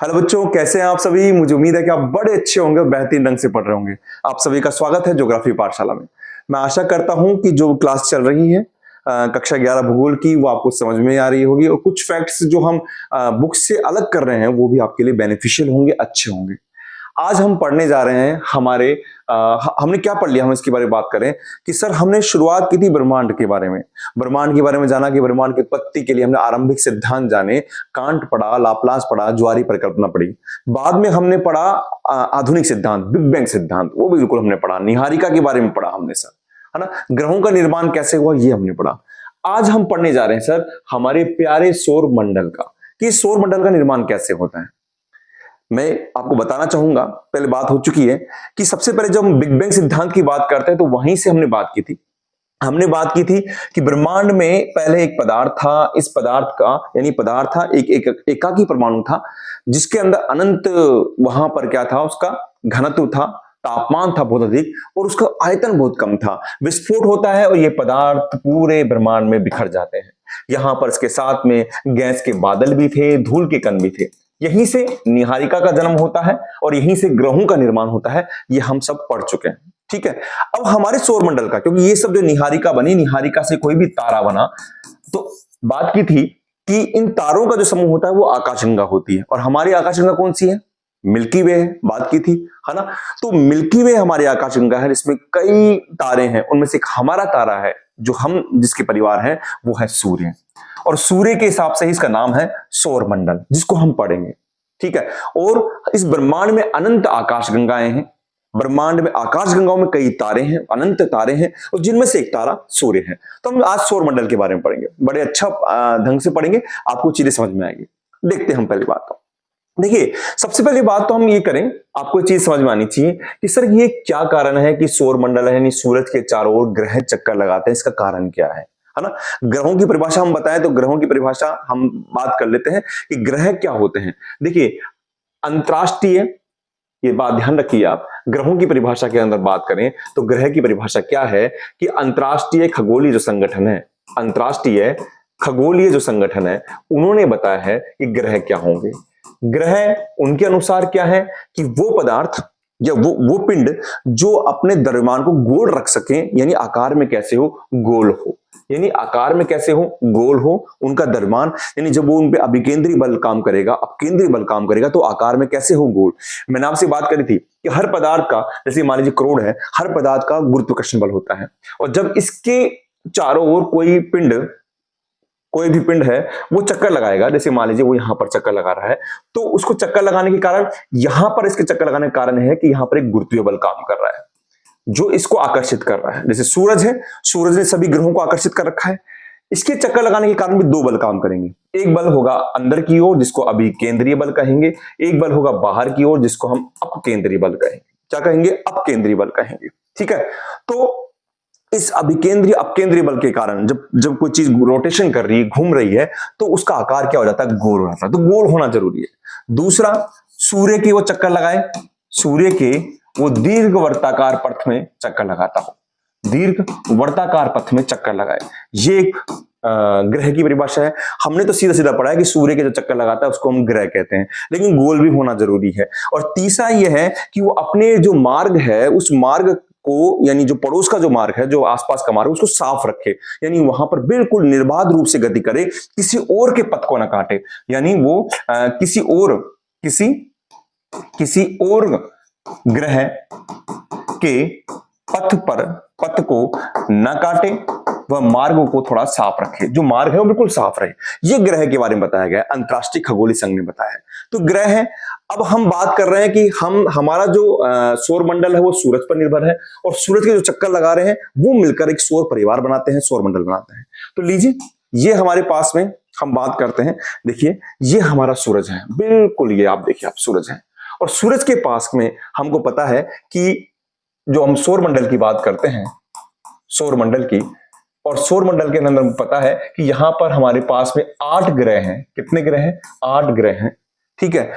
Hello बच्चों, कैसे हैं आप सभी। मुझे उम्मीद है कि आप बड़े अच्छे होंगे और बेहतरीन ढंग से पढ़ रहे होंगे। आप सभी का स्वागत है ज्योग्राफी पाठशाला में। मैं आशा करता हूं कि जो क्लास चल रही है कक्षा 11 भूगोल की, वो आपको समझ में आ रही होगी और कुछ फैक्ट्स जो हम बुक से अलग कर रहे हैं वो भी आपके लिए बेनिफिशियल होंगे, अच्छे होंगे। आज हम पढ़ने जा रहे हैं हमने क्या पढ़ लिया, हम इसके बारे में बात करें कि सर हमने शुरुआत की थी ब्रह्मांड के बारे में। ब्रह्मांड के बारे में जाना कि ब्रह्मांड की उत्पत्ति के लिए हमने आरंभिक सिद्धांत जाने, कांट पढ़ा, लाप्लास पढ़ा, ज्वारी परिकल्पना पढ़ी। बाद में हमने पढ़ा आधुनिक सिद्धांत, बिग बैंग सिद्धांत, वो बिल्कुल हमने पढ़ा। निहारिका के बारे में पढ़ा हमने सर, है ना। ग्रहों का निर्माण कैसे हुआ ये हमने पढ़ा। आज हम पढ़ने जा रहे हैं सर हमारे प्यारे सौर मंडल का, कि सौर मंडल का निर्माण कैसे होता है। मैं आपको बताना चाहूंगा, पहले बात हो चुकी है कि सबसे पहले जब हम बिग बैंग सिद्धांत की बात करते हैं तो वहीं से हमने बात की थी। हमने बात की थी कि ब्रह्मांड में पहले एक पदार्थ था। इस पदार्थ का यानी पदार्थ था एक एकाकी परमाणु था, जिसके अंदर अनंत, वहां पर क्या था, उसका घनत्व था, तापमान था बहुत अधिक और उसका आयतन बहुत कम था। विस्फोट होता है और ये पदार्थ पूरे ब्रह्मांड में बिखर जाते हैं। यहां पर इसके साथ में गैस के बादल भी थे, धूल के कण भी थे। यहीं से निहारिका का जन्म होता है और यहीं से ग्रहों का निर्माण होता है। ये हम सब पढ़ चुके हैं, ठीक है। अब हमारे सौरमंडल का, क्योंकि ये सब जो निहारिका बनी, निहारिका से कोई भी तारा बना, तो बात की थी कि इन तारों का जो समूह होता है वो आकाशगंगा होती है। और हमारी आकाशगंगा कौन सी है? मिल्की वे है, बात की थी, है ना। तो मिल्की वे हमारी आकाशगंगा है, इसमें कई तारे हैं। उनमें से एक हमारा तारा है जो हम जिसके परिवार है, वो है सूर्य। और सूर्य के हिसाब से ही इसका नाम है सौरमंडल, जिसको हम पढ़ेंगे, ठीक है। और इस ब्रह्मांड में अनंत आकाशगंगाएं हैं। ब्रह्मांड में आकाशगंगाओं में कई तारे हैं, अनंत तारे हैं, और जिनमें से एक तारा सूर्य है। तो हम आज सौरमंडल के बारे में पढ़ेंगे, बड़े अच्छा ढंग से पढ़ेंगे, आपको चीजें समझ में आएगी। देखते हैं हम पहली बात। तो देखिए, सबसे पहली बात तो हम ये करें, आपको चीज समझ में आनी चाहिए कि सर ये क्या कारण है कि सौरमंडल है यानी सूरज के चारों ओर ग्रह चक्कर लगाते हैं, इसका कारण क्या है ना। ग्रहों की परिभाषा हम बताएं तो ग्रहों की परिभाषा हम बात कर लेते हैं कि ग्रह क्या होते हैं। देखिए, अंतरराष्ट्रीय, ये बात ध्यान रखिए आप, ग्रहों की परिभाषा के अंदर बात करें तो ग्रह की परिभाषा क्या है कि अंतरराष्ट्रीय खगोलीय जो संगठन है, अंतरराष्ट्रीय खगोलीय जो संगठन है, उन्होंने बताया है कि ग्रह क्या होंगे। ग्रह उनके अनुसार क्या है कि वो पदार्थ या वो पिंड जो अपने द्रव्यमान को गोल रख सके, यानी आकार में कैसे हो, गोल हो, यानी आकार में कैसे हो, गोल हो उनका द्रव्यमान, यानी जब वो उन पे अभिकेंद्री बल काम करेगा, अपकेंद्री बल काम करेगा, तो आकार में कैसे हो, गोल। मैंने आपसे बात करी थी कि हर पदार्थ का, जैसे मान लीजिए क्रोड है, हर पदार्थ का गुरुत्वाकर्षण बल होता है, और जब इसके चारों ओर कोई भी पिंड है वो चक्कर लगाएगा, जैसे मान लीजिए वो यहां पर चक्कर लगा रहा है, तो उसको चक्कर लगाने के कारण, यहां पर इसके चक्कर लगाने का कारण है कि यहां पर एक गुरुत्वीय बल काम कर रहा है जो इसको आकर्षित कर रहा है। जैसे सूरज है, सूरज ने सभी ग्रहों को आकर्षित कर रखा है, इसके चक्कर लगाने के कारण भी दो बल काम करेंगे। एक बल होगा अंदर की ओर जिसको अभिकेंद्रीय बल कहेंगे, एक बल होगा बाहर की ओर जिसको हम अपकेंद्रीय बल कहेंगे। क्या कहेंगे? अपकेंद्रीय बल कहेंगे, ठीक है। तो इस अभिकेंद्रीय अपकेंद्रीय बल के कारण जब कोई चीज रोटेशन कर रही है, घूम रही है, तो उसका आकार क्या हो जाता है, गोल हो जाता है। तो गोल होना जरूरी है। दूसरा, सूर्य के वो चक्कर लगाए, सूर्य के वो दीर्घ वर्ताकार पथ में चक्कर लगाता हो, दीर्घ वर्ताकार पथ में चक्कर लगाए, ये एक ग्रह की परिभाषा है। हमने तो सीधा सीधा पढ़ा है कि सूर्य के जो चक्कर लगाता है उसको हम ग्रह कहते हैं, लेकिन गोल भी होना जरूरी है। और तीसरा यह है कि वो अपने जो मार्ग है, उस मार्ग को, यानी जो पड़ोस का जो मार्ग है, जो आसपास का मार्ग है, उसको साफ रखे, यानी वहां पर बिल्कुल निर्बाध रूप से गति करे, किसी और के पथ को ना काटे, यानी वो किसी और ग्रह के पथ को न काटे, वह मार्ग को थोड़ा साफ रखे, जो मार्ग है वो बिल्कुल साफ रहे। ये ग्रह के बारे में बताया गया है, अंतरराष्ट्रीय खगोलीय संघ ने बताया है। तो ग्रह है। अब हम बात कर रहे हैं कि हमारा जो सौरमंडल है वो सूरज पर निर्भर है, और सूरज के जो चक्कर लगा रहे हैं वो मिलकर एक सौर परिवार बनाते हैं, सौरमंडल बनाते हैं। तो लीजिए, ये हमारे पास में हम बात करते हैं। देखिए, ये हमारा सूरज है, बिल्कुल ये आप देखिए, आप सूरज है, और सूरज के पास में हमको पता है कि जो हम सौरमंडल की बात करते हैं, सौरमंडल की, और सौरमंडल के अंदर पता है कि यहां पर हमारे पास में 8 ग्रह हैं। कितने ग्रह हैं? 8 ग्रह हैं, ठीक है।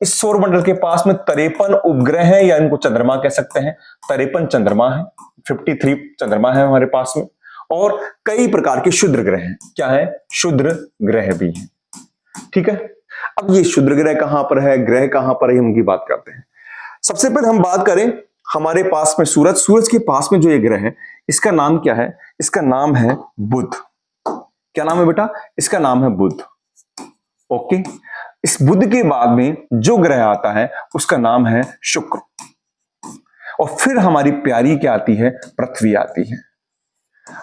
इस सौरमंडल के पास में 53 उपग्रह हैं, या इनको चंद्रमा कह सकते हैं। 53 चंद्रमा है, 53 चंद्रमा है हमारे पास में, और कई प्रकार के क्षुद्र ग्रह हैं। क्या है? क्षुद्र ग्रह भी हैं, ठीक है। अब ये क्षुद्र ग्रह कहां पर है, ग्रह कहां पर है, हम की बात करते हैं। सबसे पहले हम बात करें हमारे पास में सूरज, सूरज के पास में जो ये ग्रह है इसका नाम क्या है? इसका नाम है बुध। क्या नाम है बेटा? इसका नाम है बुध। ओके, इस बुध के बाद में जो ग्रह आता है उसका नाम है शुक्र, और फिर हमारी प्यारी क्या आती है? पृथ्वी आती है।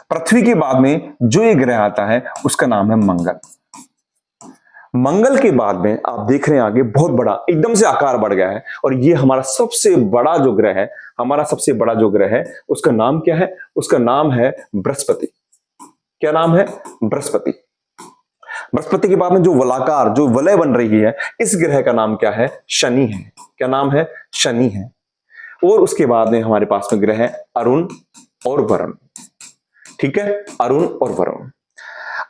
पृथ्वी के बाद में जो ये ग्रह आता है उसका नाम है मंगल। मंगल के बाद में आप देख रहे हैं आगे बहुत बड़ा एकदम से आकार बढ़ गया है, और ये हमारा सबसे बड़ा जो ग्रह है, हमारा सबसे बड़ा जो ग्रह है उसका नाम क्या है? उसका नाम है बृहस्पति। क्या नाम है? बृहस्पति। बृहस्पति के बाद में जो वलाकार, जो वलय बन रही है, इस ग्रह का नाम क्या है? शनि है। क्या नाम है? शनि है। और उसके बाद में हमारे पास में ग्रह है अरुण और वरुण। ठीक है, अरुण और वरुण।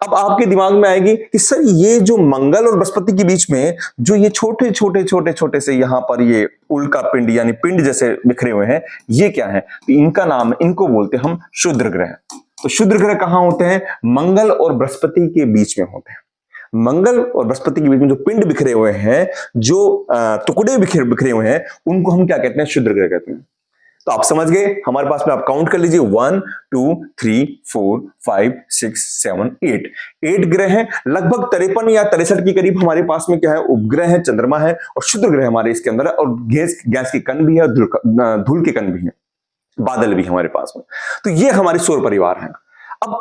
अब आपके दिमाग में आएगी कि सर ये जो मंगल और बृहस्पति के बीच में जो ये छोटे छोटे छोटे छोटे से यहां पर ये उल्का पिंड यानी पिंड जैसे बिखरे हुए हैं, ये क्या है? तो इनका नाम, इनको बोलते हैं हम क्षुद्र ग्रह। तो क्षुद्र ग्रह कहां होते हैं? मंगल और बृहस्पति के बीच में होते हैं। मंगल और बृहस्पति के बीच में जो पिंड बिखरे हुए हैं, जो टुकड़े बिखरे हुए हैं, उनको हम क्या कहते हैं? क्षुद्र ग्रह कहते हैं। तो आप समझ गए, हमारे पास में आप काउंट कर लीजिए 1 2 3 4 5 6 7 8 8 ग्रह हैं। लगभग 53 या 63 के करीब हमारे पास में क्या है? उपग्रह है, चंद्रमा है, और क्षुद्र ग्रह हमारे इसके अंदर है, और गैस के कण भी है, धूल के कण भी है, बादल भी है हमारे पास में। तो ये हमारे सौर परिवार है। अब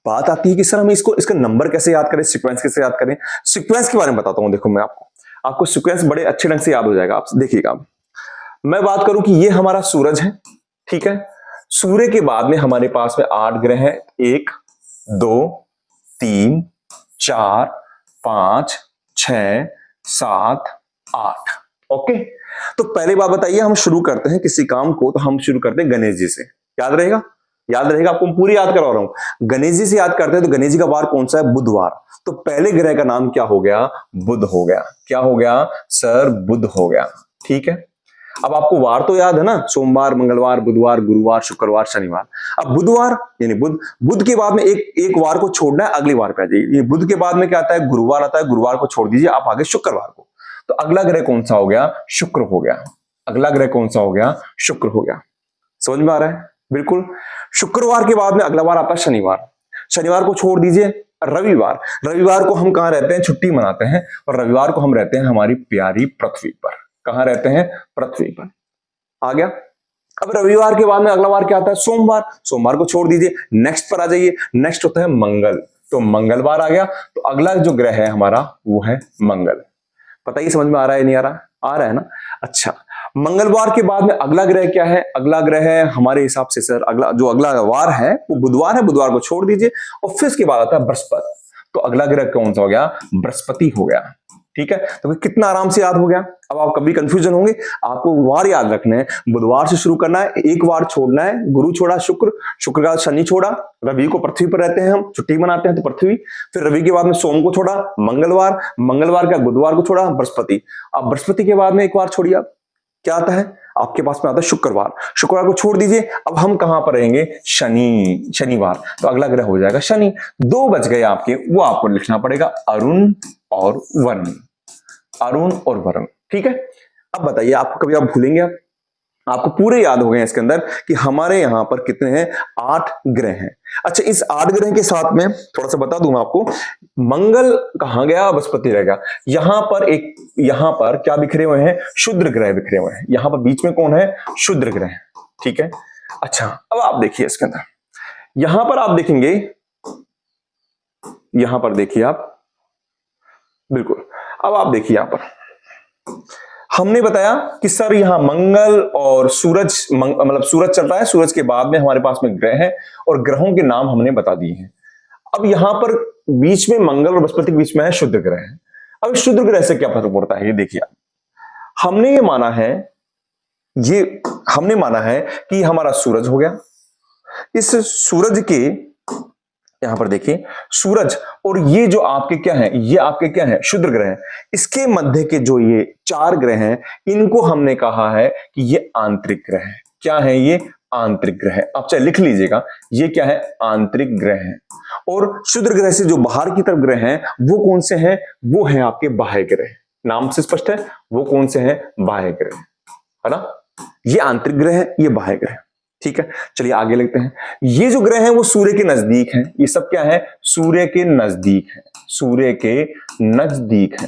बात आती है कि सर हमें इसका नंबर कैसे याद करें, सीक्वेंस कैसे याद करें? सीक्वेंस के बारे में बताता हूं। देखो मैं आपको सीक्वेंस बड़े अच्छे ढंग से याद हो जाएगा। आप देखिएगा, मैं बात करूं कि ये हमारा सूरज है, ठीक है। सूर्य के बाद में हमारे पास में 8 ग्रह हैं, 1 2 3 4 5 6 7 8। ओके, तो पहली बात बताइए, हम शुरू करते हैं किसी काम को तो हम शुरू करते हैं गणेश जी से। याद रहेगा? याद रहेगा? आपको पूरी याद करवा रहा हूं। गणेश जी से याद करते हैं तो गणेश जी का वार कौन सा है? बुधवार। तो पहले ग्रह का नाम क्या हो गया? बुध हो गया। क्या हो गया सर? बुध हो गया। ठीक है, अब आपको वार तो याद है ना? सोमवार, मंगलवार, बुधवार, गुरुवार, शुक्रवार, शनिवार। अब बुधवार यानी बुध, बुध के बाद में एक वार को छोड़ना है, अगले वार पे आ जाइए। बुध के बाद में क्या आता है? गुरुवार आता है, गुरुवार को छोड़ दीजिए, आप आगे शुक्रवार को। तो अगला ग्रह कौन सा हो गया? शुक्र हो गया। अगला ग्रह कौन सा हो गया? शुक्र हो गया। समझ में आ रहा है? बिल्कुल। शुक्रवार के बाद में अगला वार आता है शनिवार। शनिवार को छोड़ दीजिए, रविवार। रविवार को हम कहां रहते हैं? छुट्टी मनाते हैं, और रविवार को हम रहते हैं हमारी प्यारी पृथ्वी पर। कहां रहते हैं? पृथ्वी पर। आ गया। अब रविवार के बाद में अगला वार क्या आता है? सोमवार। सोमवार को छोड़ दीजिए, नेक्स्ट पर आ जाइए। नेक्स्ट होता है मंगल। तो मंगलवार आ गया। तो अगला जो ग्रह है हमारा वो है मंगल। पता ही समझ में आ रहा है नहीं आ रहा? आ रहा है ना? अच्छा, मंगलवार के बाद में अगला ग्रह क्या है? अगला ग्रह है हमारे हिसाब से सर अगला वार है वो बुधवार है। बुधवार को छोड़ दीजिए, और फिर इसके बाद आता है बृहस्पति। तो अगला ग्रह कौन सा हो गया? बृहस्पति हो गया। ठीक है, तो कितना आराम से याद हो गया। अब आप कभी कंफ्यूजन होंगे, आपको वार याद रखने हैं। बुधवार से शुरू करना है, एक वार छोड़ना है, गुरु छोड़ा शुक्र, शुक्र का शनि छोड़ा, रवि को पृथ्वी पर रहते हैं, हम छुट्टी मनाते हैं तो पृथ्वी। फिर रवि के बाद में सोम को छोड़ा, मंगलवार, मंगलवार का बुधवार को छोड़ा, बृहस्पति। अब बृहस्पति के बाद में एक बार छोड़िए, आप क्या आता है आपके पास में? आता है शुक्रवार। शुक्रवार को छोड़ दीजिए, अब हम कहां पर रहेंगे? शनिवार। तो अगला ग्रह हो जाएगा शनि। 2 बच गए आपके, वो आपको लिखना पड़ेगा अरुण और वरुण। अरुण और वरुण। ठीक है, अब बताइए, आपको कभी आप भूलेंगे? आपको पूरे याद हो गए इसके अंदर कि हमारे यहां पर कितने हैं? 8 ग्रह हैं। अच्छा, इस 8 ग्रह के साथ में थोड़ा सा बता दूं मैं आपको, मंगल कहां गया? बृहस्पति रह गया। यहां पर क्या बिखरे हुए हैं? क्षुद्र ग्रह बिखरे हुए हैं। यहां पर बीच में कौन है? क्षुद्र ग्रह। ठीक है, अच्छा, अब आप देखिए इसके अंदर, यहां पर आप देखेंगे, यहां पर देखिए आप, बिल्कुल। अब आप देखिए यहां पर हमने बताया कि सर यहां मंगल और सूरज, मतलब सूरज चल रहा है, सूरज के बाद में हमारे पास में ग्रह है, और ग्रहों के नाम हमने बता दिए हैं। अब यहां पर बीच में मंगल और बृहस्पति के बीच में है शुद्र ग्रह है। अब शुद्र ग्रह से क्या फर्क पड़ता है? ये देखिए, हमने माना है कि हमारा सूरज हो गया। इस सूरज के यहां पर देखिए, सूरज और ये जो आपके क्या है? ये आपके क्या है? शुद्र ग्रह है। इसके मध्य के जो ये 4 ग्रह हैं, इनको हमने कहा है कि ये आंतरिक ग्रह है। क्या है ये? आंतरिक ग्रह है। आप चाहे लिख लीजिएगा, ये क्या है? आंतरिक ग्रह है। और क्षुद्र ग्रह से जो बाहर की तरफ ग्रह हैं वो कौन से हैं? वो हैं आपके बाह्य ग्रह। नाम से स्पष्ट है, वो कौन से हैं? बाह्य ग्रह, है ना। ये आंतरिक ग्रह है, ये बाह्य ग्रह। ठीक है, चलिए आगे लेते हैं। ये जो ग्रह हैं वो सूर्य के नजदीक हैं। ये सब क्या है? सूर्य के नजदीक है, सूर्य के नजदीक है।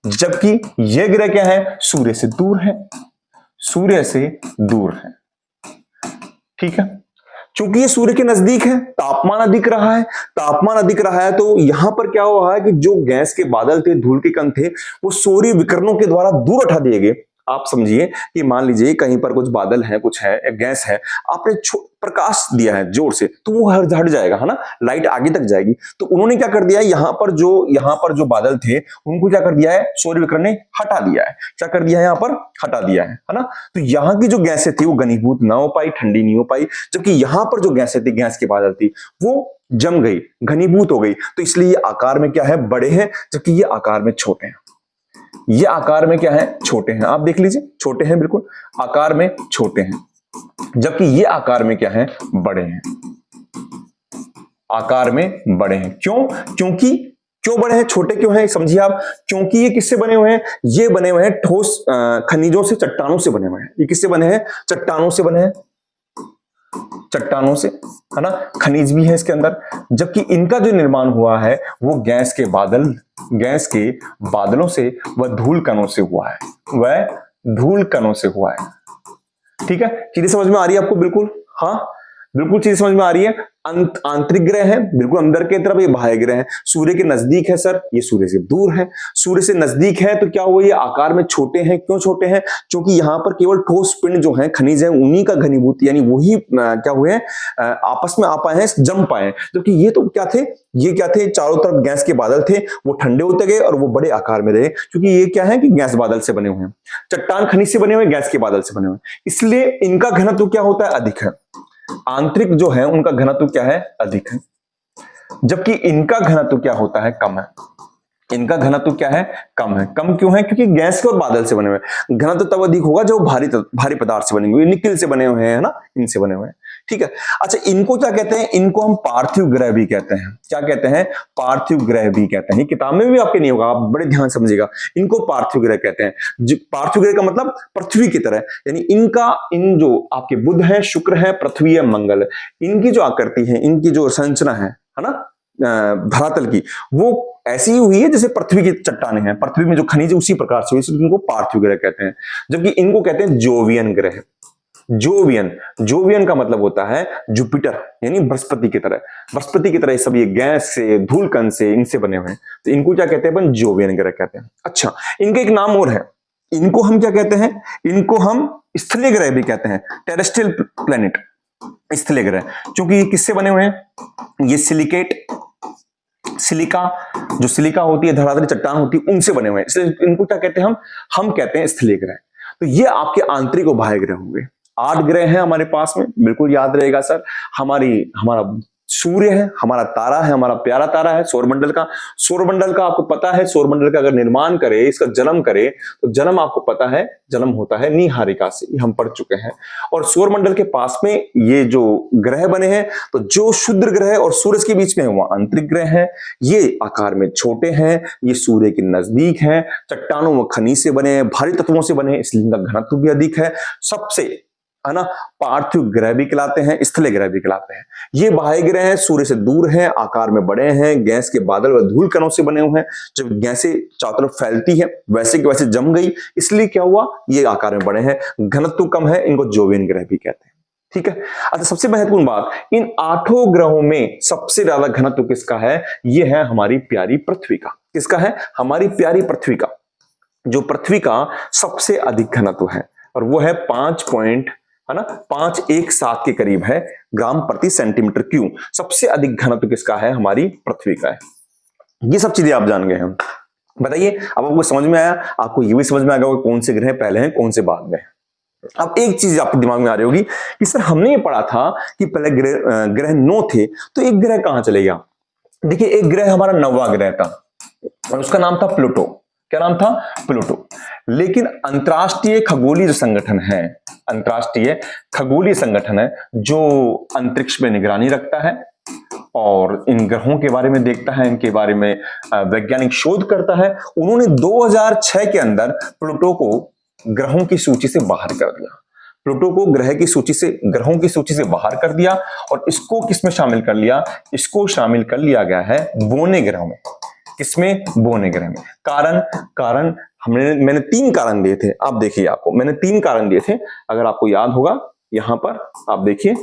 जबकि ये ग्रह क्या है? सूर्य से दूर है, सूर्य से दूर है। ठीक है, क्योंकि ये सूर्य के नजदीक है, तापमान अधिक रहा है। तापमान अधिक रहा है तो यहां पर क्या हुआ है कि जो गैस के बादल थे, धूल के कण थे, वो सूर्य विकिरणों के द्वारा दूर उठा दिए गए। आप समझिए कि मान लीजिए कहीं पर कुछ बादल है, कुछ है, एक गैस है, आपने प्रकाश दिया है जोर से, तो वो हट जाएगा, है ना, लाइट आगे तक जाएगी। तो उन्होंने क्या कर दिया है, यहाँ पर जो बादल थे उनको क्या कर दिया है? सूर्य विकिरण ने हटा दिया है। क्या कर दिया है? यहाँ पर हटा दिया है ना। तो यहाँ की जो गैसें थी वो घनीभूत ना हो पाई, ठंडी नहीं हो पाई, जबकि यहाँ पर जो गैसें थी, गैस के बादल थी, वो जम गई, घनीभूत हो गई। तो इसलिए ये आकार में क्या है? बड़े हैं, जबकि ये आकार में छोटे हैं। ये आकार में क्या है? छोटे हैं। आप देख लीजिए, छोटे हैं, बिल्कुल आकार में छोटे हैं, जबकि ये आकार में क्या है? बड़े हैं, आकार में बड़े हैं। क्यों बड़े हैं, छोटे क्यों हैं? समझिए आप। क्योंकि ये किससे बने हुए हैं? ये बने हुए हैं ठोस खनिजों से, चट्टानों से बने हुए हैं। ये किससे बने हैं? चट्टानों से बने हैं, चट्टानों से, है ना। खनिज भी है इसके अंदर, जबकि इनका जो निर्माण हुआ है वो गैस के बादलों से व धूल कणों से हुआ है, ठीक है, चीजें समझ में आ रही है आपको? बिल्कुल, हाँ बिल्कुल चीज समझ में आ रही है। आंतरिक ग्रह है, बिल्कुल अंदर के तरफ, ये बाह्य ग्रह है। सूर्य के नजदीक है सर, ये सूर्य से दूर है। सूर्य से नजदीक है तो क्या हुआ? ये आकार में छोटे हैं। क्यों छोटे हैं? क्योंकि यहाँ पर केवल ठोस पिंड जो है, खनिज है, उन्हीं का घनीभूत, यानी वही क्या हुए हैं? आपस में आ पाए हैं, जम पाए हैं। जबकि ये तो क्या थे? ये क्या थे? चारों तरफ गैस के बादल थे, वो ठंडे होते गए और वो बड़े आकार में रहे, क्योंकि ये क्या है कि गैस बादल से बने हुए हैं, चट्टान खनिज से बने हुए, गैस के बादल से बने हुए, इसलिए इनका घनत्व क्या होता है? अधिक है। आंतरिक जो है उनका घनत्व क्या है? अधिक है, जबकि इनका घनत्व क्या होता है? कम है। इनका घनत्व क्या है? कम है। कम क्यों है? क्योंकि गैस के और बादल से बने हुए हैं। घनत्व तब अधिक होगा जब भारी पदार्थ से बने हुए, निकिल से बने हुए हैं, है ना, इनसे बने हुए हैं। ठीक है, अच्छा इनको क्या कहते हैं? इनको हम पार्थिव ग्रह भी कहते हैं। क्या कहते हैं? पार्थिव ग्रह भी कहते हैं। किताब में भी आपके नहीं होगा, आप बड़े ध्यान समझिएगा। इनको पार्थिव ग्रह कहते हैं। पार्थिव ग्रह का मतलब पृथ्वी की तरह, यानी इन जो आपके बुध है, शुक्र है, पृथ्वी है, मंगल, इनकी जो आकृति है, इनकी जो संरचना है ना, धरातल की, वो ऐसी ही हुई है जैसे पृथ्वी की चट्टानें हैं, पृथ्वी में जो खनिज है उसी प्रकार से, इसलिए इनको पार्थिव ग्रह कहते हैं। जबकि इनको कहते हैं जोवियन ग्रह। जोवियन का मतलब होता है जुपिटर, यानी बृहस्पति की तरह। बृहस्पति की तरह सब ये गैस से, धूल कण से, इनसे बने हुए हैं, तो इनको क्या कहते हैं? अपन जोवियन ग्रह कहते हैं। अच्छा, इनके एक नाम और है, इनको हम क्या कहते हैं? इनको हम स्थलीय ग्रह भी कहते हैं, टेरेस्ट्रियल प्लेनेट, स्थलीय ग्रह। क्योंकि ये किससे बने हुए हैं? ये सिलिका होती है, धरातली चट्टान होती है, उनसे बने हुए हैं, इसलिए इनको क्या कहते हैं? हम कहते हैं स्थलीय ग्रह। तो ये आपके आंतरिक और बाह्य ग्रह होंगे। 8 ग्रह हैं हमारे पास में, बिल्कुल याद रहेगा सर। हमारा सूर्य है, हमारा तारा है, हमारा प्यारा तारा है, सौरमंडल का आपको पता है, सौरमंडल का अगर निर्माण करे, इसका जन्म करे, तो जन्म आपको पता है, जन्म होता है नीहारिका से, ये हम पढ़ चुके हैं। और सौरमंडल के पास में ये जो ग्रह बने हैं, तो जो क्षुद्र ग्रह और सूरज के बीच में है वो आंतरिक ग्रह है। ये आकार में छोटे हैं, ये सूर्य के नजदीक हैं, चट्टानों व खनिज से बने हैं, भारी तत्वों से बने हैं, इसलिए इनका घनत्व भी अधिक है। सबसे, है ना, पार्थिव ग्रह भी कहलाते हैं, स्थलीय ग्रह भी कहलाते हैं। ये बाह्य ग्रह हैं, सूर्य से दूर हैं, आकार में बड़े हैं, गैस के बादल व धूल कणों से बने हुए हैं। जब गैसें चारों तरफ फैलती है, वैसे की वैसे जम गई, इसलिए क्या हुआ? ये आकार में बड़े हैं, घनत्व कम है, इनको जोवियन ग्रह भी कहते हैं। ठीक है, अच्छा सबसे महत्वपूर्ण बात, इन 8 ग्रहों में सबसे ज्यादा घनत्व किसका है? ये है हमारी प्यारी पृथ्वी का। किसका है? हमारी प्यारी पृथ्वी का। जो पृथ्वी का सबसे अधिक घनत्व है, और वो है 5.17 के करीब है, ग्राम प्रति सेंटीमीटर क्यूब। सबसे अधिक घनत्व किसका है? हमारी पृथ्वी का है। ये सब चीजें आप जान गए हैं। बताइए, अब आपको समझ में आया? आपको ये भी समझ में आ गया कौन से ग्रह पहले हैं, कौन से बाद में। अब एक चीज आपके दिमाग में आ रही होगी कि सर हमने ये पढ़ा था कि पहले ग्रह 9 थे, तो एक ग्रह कहां चले गया? देखिए, एक ग्रह हमारा 9वां ग्रह था और उसका नाम था प्लूटो। क्या नाम था? प्लूटो। लेकिन अंतरराष्ट्रीय खगोलीय जो संगठन है, अंतरराष्ट्रीय खगोलीय संगठन है जो अंतरिक्ष में निगरानी रखता है, और इन ग्रहों के बारे में देखता है, इनके बारे में वैज्ञानिक शोध करता है। उन्होंने 2006 के अंदर प्लूटो को ग्रहों की सूची से बाहर कर दिया। प्लूटो को ग्रहों की सूची से बाहर कर दिया और इसको किसमें शामिल कर लिया? इसको शामिल कर लिया गया है बोने ग्रह में। किसमें? बोने ग्रह में। कारण मैंने 3 कारण दिए थे। आप देखिए, आपको मैंने 3 कारण दिए थे, अगर आपको याद होगा। यहां पर आप देखिए,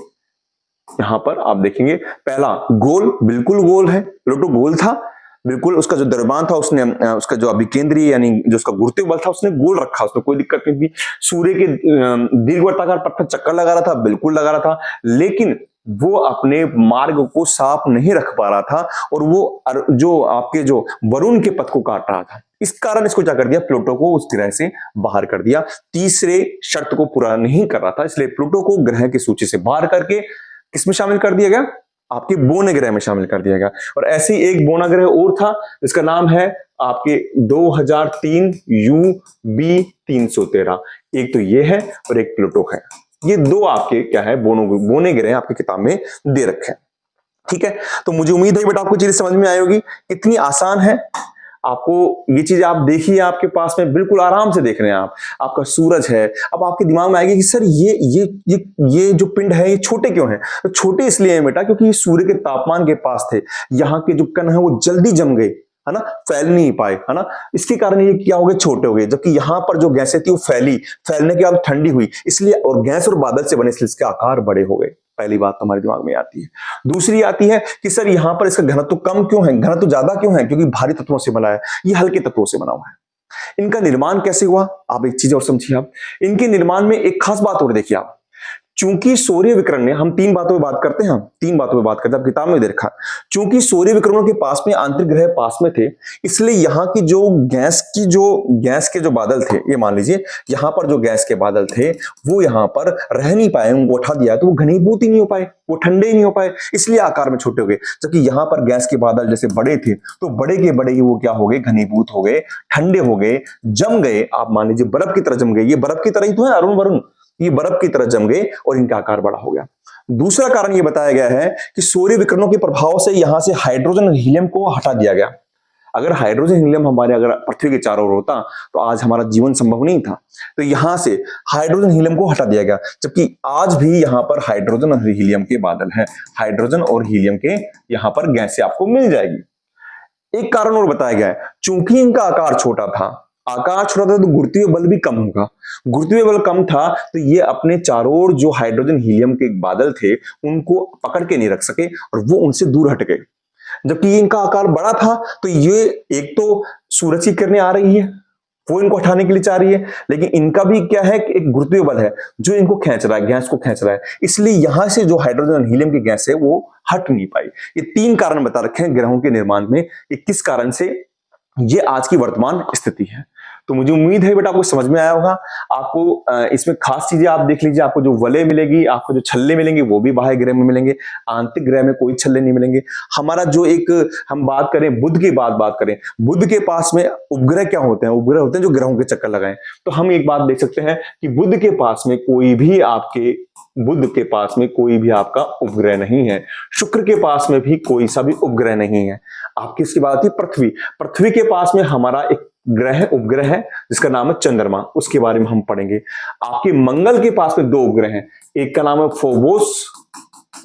यहां पर आप देखेंगे, पहला गोल, बिल्कुल गोल है, प्लूटो गोल था बिल्कुल। उसका जो द्रव्यमान था, उसने उसका जो अभिकेंद्रीय यानी जो उसका गुरुत्वीय बल था, उसने गोल रखा, उसमें कोई दिक्कत नहीं थी। सूर्य के दीर्घवृत्ताकार पथ पर चक्कर लगा रहा था, बिल्कुल लगा रहा था, लेकिन वो अपने मार्ग को साफ नहीं रख पा रहा था और वो जो आपके जो वरुण के पथ को काट रहा था। इस कारण इसको क्या कर दिया? प्लूटो को उस ग्रह से बाहर कर दिया। तीसरे शर्त को पूरा नहीं कर रहा था, इसलिए प्लूटो को ग्रह की सूची से बाहर करके किसमें शामिल कर दिया गया? आपके बोने ग्रह में शामिल कर दिया गया। और ऐसे ही एक बोना ग्रह और था, जिसका नाम है आपके 2003 UB 313। एक तो ये है और एक प्लूटो है। ये 2 आपके क्या है? बोने ग्रह आपकी किताब में दे रखे हैं। ठीक है, तो मुझे उम्मीद है बेटा आपको चीजें समझ में आई होगी। इतनी आसान है। आपको ये चीज आप देखिए, आपके पास में बिल्कुल आराम से देख रहे हैं आप। आपका सूरज है। अब आपके दिमाग में आएगी कि सर ये जो पिंड है, ये छोटे क्यों हैं? तो छोटे इसलिए हैं बेटा क्योंकि ये सूर्य के तापमान के पास थे। यहाँ के जो कण है वो जल्दी जम गए, है ना, फैल नहीं पाए, है ना। इसके कारण ये क्या हो गए? छोटे हो गए। जबकि यहाँ पर जो गैसें थी वो फैलने के बाद ठंडी हुई, इसलिए, और गैस और बादल से बने, इसलिए इसके आकार बड़े हो गए। पहली बात तो हमारे दिमाग में आती है। दूसरी आती है कि सर यहां पर इसका घनत्व कम क्यों है, घनत्व ज्यादा क्यों है? क्योंकि भारी तत्वों से बना है, ये हल्के तत्वों से बना हुआ है। इनका निर्माण कैसे हुआ? आप एक चीज और समझिए। आप इनके निर्माण में एक खास बात और देखिए आप, चूंकि सूर्य विकिरण ने, हम 3 बातों पे बात करते हैं, 3 बातों पे बात करते हैं, किताब में देखा, चूंकि सूर्य विकिरणों के पास में आंतरिक ग्रह पास में थे, इसलिए यहाँ की जो गैस के जो बादल थे, ये मान लीजिए यहाँ पर जो गैस के बादल थे वो यहाँ पर रह नहीं पाए, उनको उठा दिया तो वो घनीभूत ही नहीं हो पाए, वो ठंडे ही नहीं हो पाए, इसलिए आकार में छोटे हो गए। जबकि यहाँ पर गैस के बादल जैसे बड़े थे तो बड़े के बड़े ही वो क्या हो गए? घनीभूत हो गए, ठंडे हो गए, जम गए। आप मान लीजिए बर्फ की तरह जम गए। ये बर्फ की तरह ही तो है अरुण वरुण, ये बर्फ की तरह जम गए और इनका आकार बड़ा हो गया। दूसरा कारण ये बताया गया है कि सूर्य विकिरणों के प्रभाव से यहां से हाइड्रोजन और हीलियम को हटा दिया गया। अगर हाइड्रोजन हीलियम हमारे अगर पृथ्वी के चारों ओर होता तो आज हमारा जीवन संभव नहीं था। तो यहां से हाइड्रोजन हीलियम को हटा दिया गया, जबकि आज भी यहां पर हाइड्रोजन और हीलियम के बादल हैं। हाइड्रोजन और हीलियम के यहां पर गैसें आपको मिल जाएगी। एक कारण और बताया गया है, चूंकि इनका आकार छोटा था तो गुरुत्वीय बल भी कम होगा। गुरुत्वीय बल कम था तो ये अपने चारों ओर जो हाइड्रोजन हीलियम के बादल थे उनको पकड़ के नहीं रख सके और वो उनसे दूर हट गए। जबकि इनका आकार बड़ा था तो ये एक तो सूरज की किरणें आ रही है, वो इनको हटाने के लिए चाह रही है, लेकिन इनका भी क्या है कि एक गुरुत्वीय बल है जो इनको खींच रहा है, गैस को खींच रहा है, इसलिए यहां से जो हाइड्रोजन और हीलियम की गैस है वो हट नहीं पाई। ये 3 कारण बता रखे हैं ग्रहों के निर्माण में, ये किस कारण से ये आज की वर्तमान स्थिति है। तो मुझे उम्मीद है बेटा आपको समझ में आया होगा। आपको इसमें खास चीजें आप देख लीजिए, आपको जो वलय मिलेगी, आपको जो छल्ले मिलेंगे वो भी बाह्य ग्रह में मिलेंगे, आंतरिक ग्रह में कोई छल्ले नहीं मिलेंगे। हमारा जो एक हम बात करें बुध की बात करें, बुध के पास में उपग्रह क्या होते हैं? उपग्रह होते हैं जो ग्रहों के चक्कर लगाएं। तो हम एक बात देख सकते हैं कि बुध के पास में कोई भी आपका उपग्रह नहीं है। शुक्र के पास में भी कोई सा भी उपग्रह नहीं है। आपकी इसकी बात थी पृथ्वी के पास में हमारा एक उपग्रह है जिसका नाम है चंद्रमा, उसके बारे में हम पढ़ेंगे। आपके मंगल के पास में 2 उपग्रह हैं, एक का नाम है फोबोस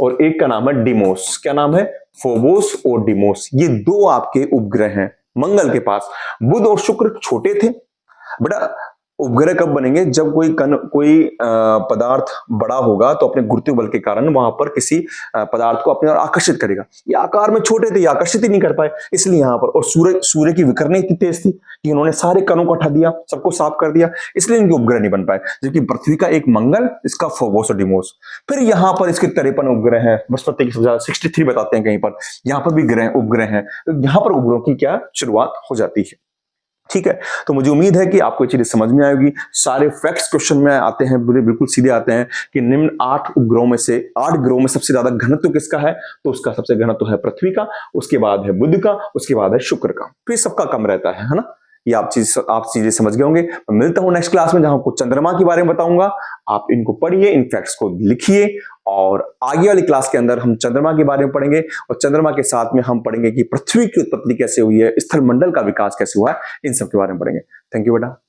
और एक का नाम है डिमोस। क्या नाम है? फोबोस और डिमोस। ये 2 आपके उपग्रह हैं मंगल के पास। बुध और शुक्र छोटे थे बेटा। उपग्रह कब बनेंगे? जब कोई पदार्थ बड़ा होगा तो अपने गुरुत्वीय बल के कारण वहां पर किसी पदार्थ को अपने ओर आकर्षित करेगा। ये आकार में छोटे थे, ये आकर्षित ही नहीं कर पाए, इसलिए यहां पर। और सूर्य की विकिरणें इतनी तेज थी कि उन्होंने सारे कणों को हटा दिया, सबको साफ कर दिया, इसलिए इनके उपग्रह नहीं बन पाए। जबकि पृथ्वी का एक मंगल, इसका फोबोस और डिमोस। फिर यहां पर इसके 53 उपग्रह हैं, बृहस्पति की 63 बताते हैं कहीं पर, यहां पर भी उपग्रह हैं। तो यहां पर उपग्रहों की क्या शुरुआत हो जाती है। ठीक है, तो मुझे उम्मीद है कि आपको ये चीजें समझ में आएगी। सारे फैक्ट्स क्वेश्चन में आते हैं, बिल्कुल सीधे आते हैं कि निम्न 8 ग्रहों में सबसे ज्यादा घनत्व किसका है? तो उसका सबसे घनत्व है पृथ्वी का, उसके बाद है बुध का, उसके बाद है शुक्र का, फिर सबका कम रहता है ना। ये आप चीजें समझ गए होंगे। मैं मिलता हूं नेक्स्ट क्लास में, जहां कुछ चंद्रमा के बारे में बताऊंगा। आप इनको पढ़िए, इन फैक्ट्स को लिखिए, और आगे वाली क्लास के अंदर हम चंद्रमा के बारे में पढ़ेंगे, और चंद्रमा के साथ में हम पढ़ेंगे कि पृथ्वी की उत्पत्ति कैसे हुई है, स्थल मंडल का विकास कैसे हुआ है, इन सब के बारे में पढ़ेंगे। थैंक यू बेटा।